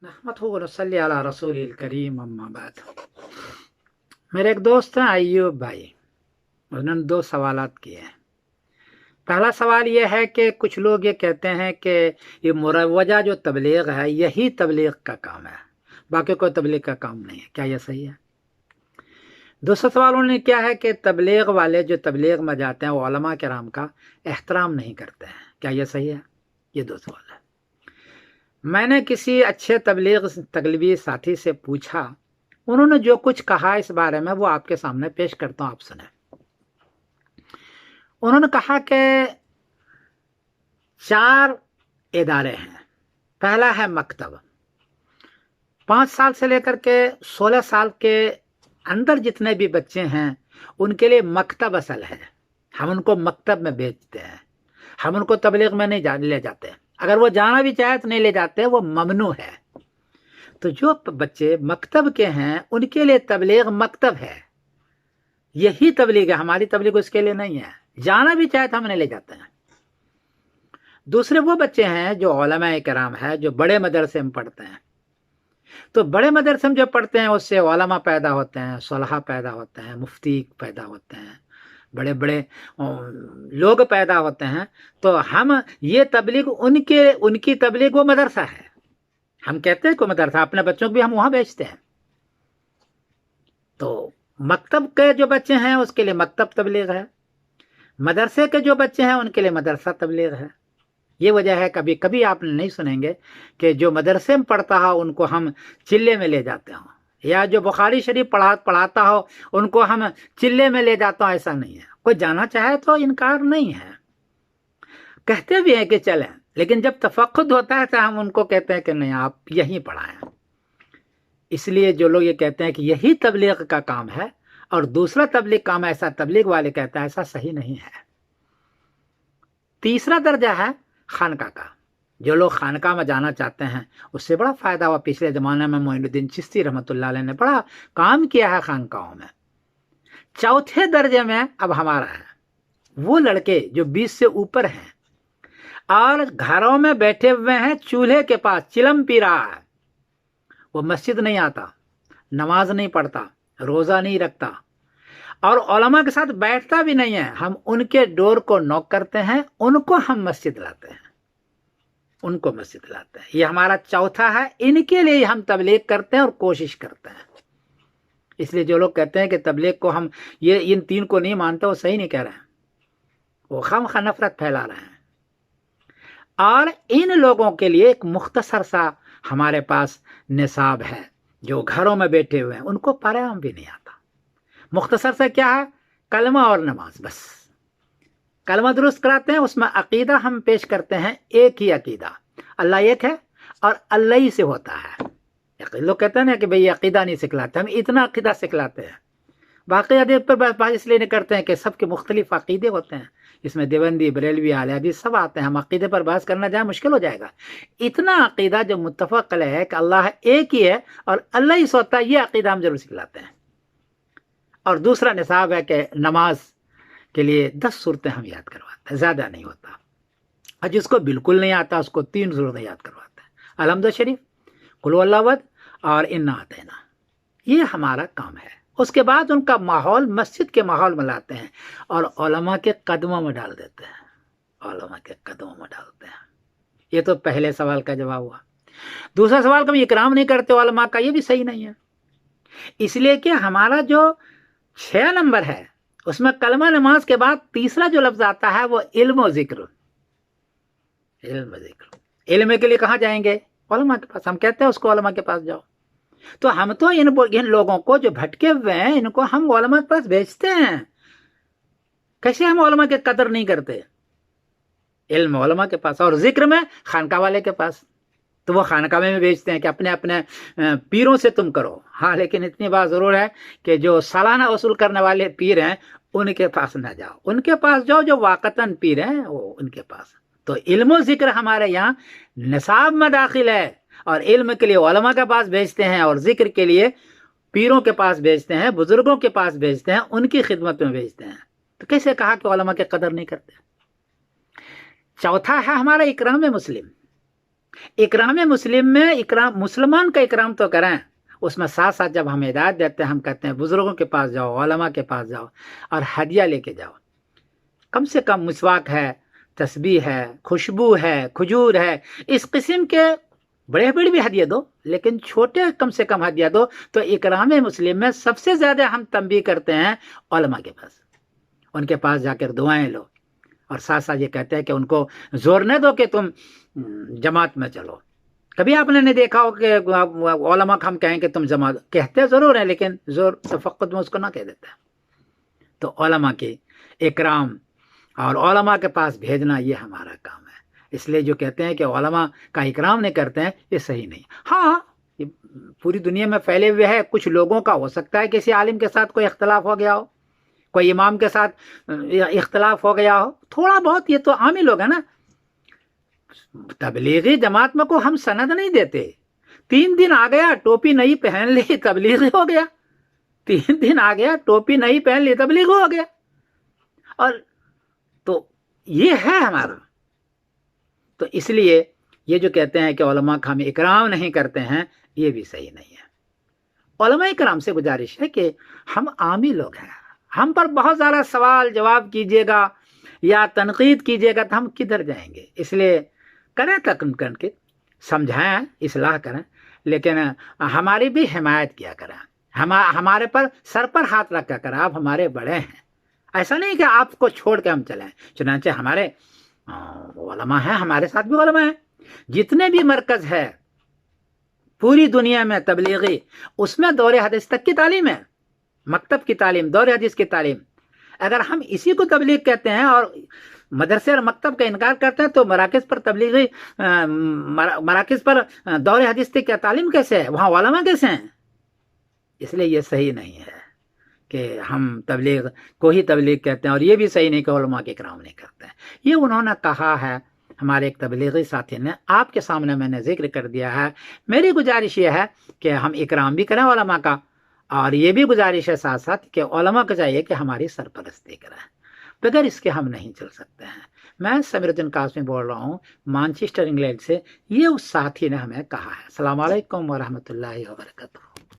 नहमदुहु व नसल्ली अला रसूलिल करीम अम्मा बाद। मेरे एक दोस्त हैं अय्यूब भाई, उन्होंने दो सवालात किए हैं। पहला सवाल यह है कि कुछ लोग ये कहते हैं कि ये मुरवजा जो तबलीग है यही तबलीग का काम है, बाकी कोई तबलीग का काम नहीं है, क्या यह सही है? दूसरा सवाल उन्होंने क्या है कि तबलीग वाले जो तबलीग में जाते हैं वो उलमा किराम का एहतराम नहीं करते हैं, क्या यह सही है? ये दो सवाल है। मैंने किसी अच्छे तबलीगी साथी से पूछा, उन्होंने जो कुछ कहा इस बारे में वो आपके सामने पेश करता हूं, आप सुने। उन्होंने कहा कि 4 इदारे हैं। पहला है मकतब, 5 साल से लेकर के 16 साल के अंदर जितने भी बच्चे हैं उनके लिए मकतब असल है। हम उनको मकतब में भेजते हैं, हम उनको तबलीग में नहीं ले जाते। अगर वो जाना भी चाहे तो नहीं ले जाते, वो ममनू है। तो जो बच्चे मकतब के हैं उनके लिए तबलीग मकतब है, यही तबलीग है। हमारी तबलीग उसके लिए नहीं है, जाना भी चाहे तो हम नहीं ले जाते हैं। दूसरे वो बच्चे हैं जो उलमा किराम है, जो बड़े मदरसे में पढ़ते हैं। तो बड़े मदरसे में जो पढ़ते हैं उससे उलमा पैदा होते हैं, सुलहा पैदा होते हैं, मुफ्ती पैदा होते हैं, बड़े बड़े लोग पैदा होते हैं। तो हम ये तबलीग उनकी तबलीग वो मदरसा है। हम कहते हैं को मदरसा, अपने बच्चों को भी हम वहां भेजते हैं। तो मकतब के जो बच्चे हैं उसके लिए मकतब तबलीग है, मदरसे के जो बच्चे हैं उनके लिए मदरसा तबलीग है। ये वजह है कभी कभी आप नहीं सुनेंगे कि जो मदरसे में पढ़ता हो उनको हम चिल्ले में ले जाते हो, या जो बुखारी शरीफ पढ़ाता हो उनको हम चिल्ले में ले जाता हो। ऐसा नहीं है। कोई जाना चाहे तो इनकार नहीं है, कहते भी हैं कि चलें, लेकिन जब तफक्कुद होता है तो हम उनको कहते हैं कि नहीं, आप यहीं पढ़ाएं। इसलिए जो लोग ये कहते हैं कि यही तबलीग का काम है और दूसरा तबलीग काम, ऐसा तबलीग वाले कहते हैं, ऐसा सही नहीं है। तीसरा दर्जा है खानका का। जो लोग खानका में जाना चाहते हैं उससे बड़ा फायदा हुआ। पिछले जमाने में मोइनुद्दीन चिश्ती रहमतुल्लाह अलैह ने बड़ा काम किया है खानकाओं में। चौथे दर्जे में अब हमारा है, वो लड़के जो 20 से ऊपर हैं और घरों में बैठे हुए हैं, चूल्हे के पास चिलम पी रहा है, वो मस्जिद नहीं आता, नमाज नहीं पढ़ता, रोजा नहीं रखता और उलमा के साथ बैठता भी नहीं है। हम उनके डोर को नॉक करते हैं, उनको हम मस्जिद लाते हैं, उनको मस्जिद लाते हैं। ये हमारा चौथा है। इनके लिए हम तबलीग करते हैं और कोशिश करते हैं। इसलिए जो लोग कहते हैं कि तबलीग को हम ये इन 3 को नहीं मानते, वो सही नहीं कह रहे हैं, वो खामखा नफरत फैला रहे हैं। और इन लोगों के लिए एक मुख्तसर सा हमारे पास निसाब है। जो घरों में बैठे हुए हैं उनको पारायण भी नहीं आता। मुख्तसर से क्या है, कलमा और नमाज, बस कलमा दुरुस्त कराते हैं, उसमें अकीदा हम पेश करते हैं, एक ही अकीदा, अल्लाह एक है और अल्लाह ही से होता है। लोग कहते हैं ना कि भाई अकीदा नहीं सिखलाते, हम इतना अकीदा सिखलाते हैं। बाकी अदीब पर बात इसलिए नहीं करते हैं कि सबके मुख्तलिफ अकीदे होते हैं, इसमें देवबंदी, बरेलवी, आले हदीस सब आते हैं। हम अकीदे पर बात करना जाए मुश्किल हो जाएगा। इतना अकीदा जो मुत्तफक अलैह है कि अल्लाह एक ही है और अल्लाह ही सोता है, ये अकीदा हम जरूर सिखलाते हैं। और दूसरा निसाब है कि नमाज के लिए 10 सूरतें हम याद करवाते हैं, ज़्यादा नहीं होता। और जिसको बिल्कुल नहीं आता उसको 3 सूरतें याद करवाते हैं, अलहम्द शरीफ, कुल हुवल्लाहु अहद और इन्ना अतैना। ये हमारा काम है। उसके बाद उनका माहौल मस्जिद के माहौल में लाते हैं और उलमा के कदमों में डाल देते हैं, उलमा के कदमों में डालते हैं। ये तो पहले सवाल का जवाब हुआ। दूसरा सवाल कभी इकराम नहीं करते उलमा का, ये भी सही नहीं है। इसलिए कि हमारा जो 6 नंबर है उसमें कलमा नमाज के बाद तीसरा जो लफ्ज आता है वो इल्म और जिक्र। इल्म जिक्र, इल्म के लिए कहाँ जाएंगे? उलमा के पास। हम कहते हैं उसको उलमा के पास जाओ। तो हम तो इन लोगों को जो भटके हुए हैं इनको हम उलमा के पास भेजते हैं। कैसे हम उलमा के कदर नहीं करते? इल्म उलमा के पास और जिक्र में खानका वाले के पास। तो वो खानका में भेजते हैं कि अपने अपने पीरों से तुम करो। हाँ, लेकिन इतनी बात जरूर है कि जो सालाना वसूल करने वाले पीर हैं उनके पास ना जाओ, उनके पास जाओ जो वाकतन पीर हैं, वो उनके पास। तो इल्म जिक्र हमारे यहाँ निसाब में दाखिल है और इल्म के लिए उलमा के पास भेजते हैं और जिक्र के लिए पीरों के पास भेजते हैं, बुजुर्गों के पास भेजते हैं, उनकी खिदमत में भेजते हैं। तो कैसे कहा कि उलमा की कदर नहीं करते? चौथा है हमारा इकराम मुस्लिम। इकराम मुस्लिम में इकराम मुसलमान का इकराम तो करें, उसमें साथ साथ जब हम हिदायत देते हैं हम कहते हैं बुजुर्गों के पास जाओ, उलमा के पास जाओ और हदिया लेके जाओ। कम से कम मिसवाक है, तस्बीह है, खुशबू है, खजूर है, इस किस्म के बड़े बड़े भी हदिया दो, लेकिन छोटे कम से कम हदिया दो। तो इकराम मुस्लिम में सबसे ज्यादा हम तंबीह करते हैं उलमा के पास, उनके पास जाकर दुआएं लो और साथ साथ ये कहते हैं कि उनको जोर न दो कि तुम जमात में चलो। कभी आपने नहीं देखा हो कि उलमा को हम कहें कि तुम जमात, कहते जरूर है लेकिन जोर तफक्कुद में उसको ना कह देते। तो उलमा की इकराम और उलमा के पास भेजना ये हमारा काम है। इसलिए जो कहते हैं कि उलमा का इकराम नहीं करते हैं ये सही नहीं। हाँ, ये पूरी दुनिया में फैले हुए है, कुछ लोगों का हो सकता है किसी आलिम के साथ कोई इख्तलाफ हो गया हो, कोई इमाम के साथ इख्तलाफ हो गया हो, थोड़ा बहुत, ये तो आम ही लोग है ना। तबलीगी जमात में को हम सनद नहीं देते। 3 दिन आ गया टोपी नहीं पहन ली तबलीगी हो गया, 3 दिन आ गया टोपी नहीं पहन ली तबलीग हो गया। और तो ये है हमारा। तो इसलिए ये जो कहते हैं कि उलमा का हम इकराम नहीं करते हैं ये भी सही नहीं है। उलमा इकराम से गुजारिश है कि हम आमी लोग हैं, हम पर बहुत ज़्यादा सवाल जवाब कीजिएगा या तनकीद कीजिएगा तो हम किधर जाएंगे। इसलिए करें तकन के समझाएं, इस्लाह करें, लेकिन हमारी भी हिमायत किया करें। हमारे पर सर पर हाथ रखा करें, आप हमारे बड़े हैं। ऐसा नहीं कि आपको छोड़ के हम चलें। चुनांचे हमारे उलमा हैं, हमारे साथ भी उलमा हैं। जितने भी मरकज़ है पूरी दुनिया में तबलीगी, उसमें दौरे हदीस तक की तालीम है, मकतब की तालीम, दौरे हदीस की तालीम। अगर हम इसी को तबलीग कहते हैं और मदरसे और मकतब का इनकार करते हैं तो मराकिज़ पर तबलीगी मराकिज़ पर दौरे हदीस की क्या तालीम कैसे है, वहाँ उलमा कैसे हैं? इसलिए ये सही नहीं है कि हम तबलीग को ही तबलीग कहते हैं, और ये भी सही नहीं कि उलमा के इकराम नहीं करते हैं। ये उन्होंने कहा है, हमारे एक तबलीगी साथी ने, आपके सामने मैंने जिक्र कर दिया है। मेरी गुजारिश ये है कि हम इकराम भी करें उलमा का, और ये भी गुजारिश है साथ साथ कि उलमा को चाहिए कि हमारी सरपरस्ती करें, बगैर इसके हम नहीं चल सकते हैं। मैं समीरुद्दीन कासमी बोल रहा हूँ मैनचेस्टर इंग्लैंड से। ये उस साथी ने हमें कहा है। अस्सलाम वालेकुम व रहमतुल्लाहि व बरकातहू।